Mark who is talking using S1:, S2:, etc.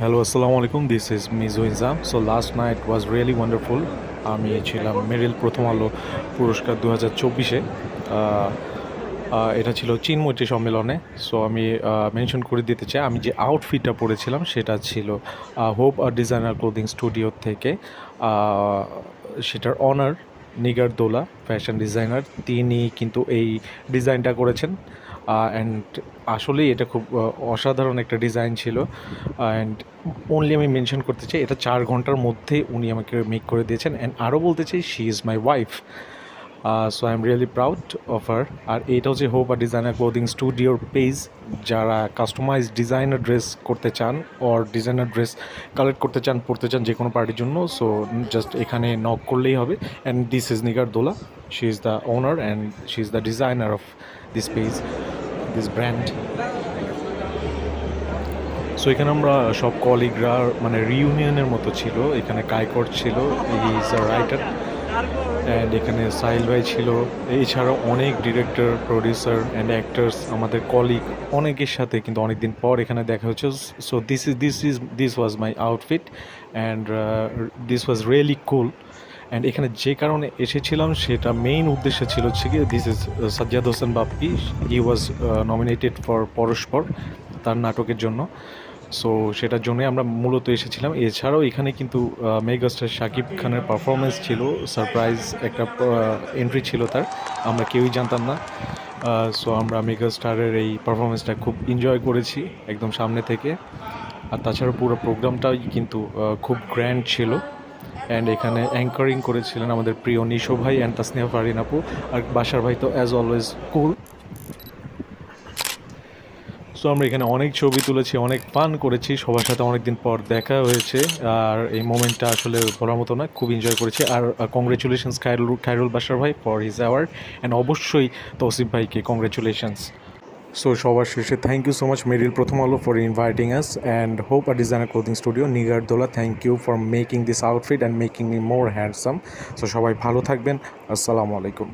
S1: Hello, আসসালামু আলাইকুম। This is Mizu Injam. So last night was really wonderful. আমি ছিলাম মেরিল প্রথম আলো পুরস্কার 2024-এ। এটা ছিল চিনমৈত্রী সম্মেলনে। সো আমি মেনশন করে দিতে চাই, আমি যে আউটফিটটা পরেছিলাম সেটা ছিল হোপ আর ডিজাইনার ক্লোদিং স্টুডিও থেকে। সেটার অনার নিগার দোলা, ফ্যাশন ডিজাইনার, তিনি কিন্তু এই ডিজাইনটা করেছেন। অ্যান্ড আসলেই এটা খুব অসাধারণ একটা ডিজাইন ছিল। অ্যান্ড অনলি আমি মেনশন করতে চাই, এটা 4 ঘন্টার মধ্যে উনি আমাকে মেক করে দিয়েছেন। অ্যান্ড আরও বলতে চাই, she is my wife. So I am really proud of her. আর এইটা হচ্ছে হোপ আর ডিজাইনার ক্লোদিং স্টুডিওর পেজ। যারা কাস্টমাইজ ডিজাইনার ড্রেস করতে চান অর ডিজাইনার ড্রেস কালেক্ট করতে চান, পড়তে চান যে কোনো পার্টির জন্য, সো জাস্ট এখানে নক করলেই হবে। And this is Nigar Dola, she is the owner and she is the designer of this page, this brand. So এখানে আমরা সব কলিগরা মানে রিউনিয়নের মতো ছিল। এখানে কায়কর ছিল, he is a writer. And এখানে সাহিল ভাই ছিল। এছাড়াও অনেক ডিরেক্টর, প্রডিউসার অ্যান্ড অ্যাক্টার্স, আমাদের কলিগ অনেকের সাথে কিন্তু অনেক দিন পর এখানে দেখা হচ্ছে। So this was my outfit and this was really cool. And এখানে যে কারণে এসেছিলাম সেটা মেইন উদ্দেশ্য ছিল হচ্ছে কি, this is Sajjad Hossain Bappi. He was nominated for পরস্পর তার নাটকের জন্য। সো সেটার জন্যই আমরা মূলত এসেছিলাম। এছাড়াও এখানে কিন্তু মেগাস্টার শাকিব খানের পারফরমেন্স ছিল, সারপ্রাইজ একটা এন্ট্রি ছিল তার, আমরা কেউই জানতাম না। সো আমরা মেগাস্টারের এই পারফরমেন্সটা খুব এনজয় করেছি একদম সামনে থেকে। আর তাছাড়া পুরো প্রোগ্রামটাই কিন্তু খুব গ্র্যান্ড ছিল। অ্যান্ড এখানে অ্যাঙ্কারিং করেছিলেন আমাদের প্রিয় নিশো ভাই অ্যান্ড তাসনিয়া ফারিন আপু। আর বাসার ভাই তো অ্যাজ অলওয়েজ কুল। সো আমরা এখানে অনেক ছবি তুলেছি, অনেক ফান করেছি, সবার সাথে অনেক দিন পর দেখা হয়েছে। আর এই মোমেন্টটা আসলে বলার মতো না, খুব এনজয় করেছি। আর কংগ্রেচুলেশনস খায়রুল বাশার ভাই ফর হিজ অ্যাওয়ার্ড। অ্যান্ড অবশ্যই তৌসিফ ভাইকে কংগ্রেচুলেশনস। সো সবার শেষে thank you so much Meril Prothom Alo for inviting us, and hope আর designer clothing studio Nigar Dola, thank you for making this outfit and making me more handsome. So সবাই ভালো থাকবেন। আসসালামু আলাইকুম।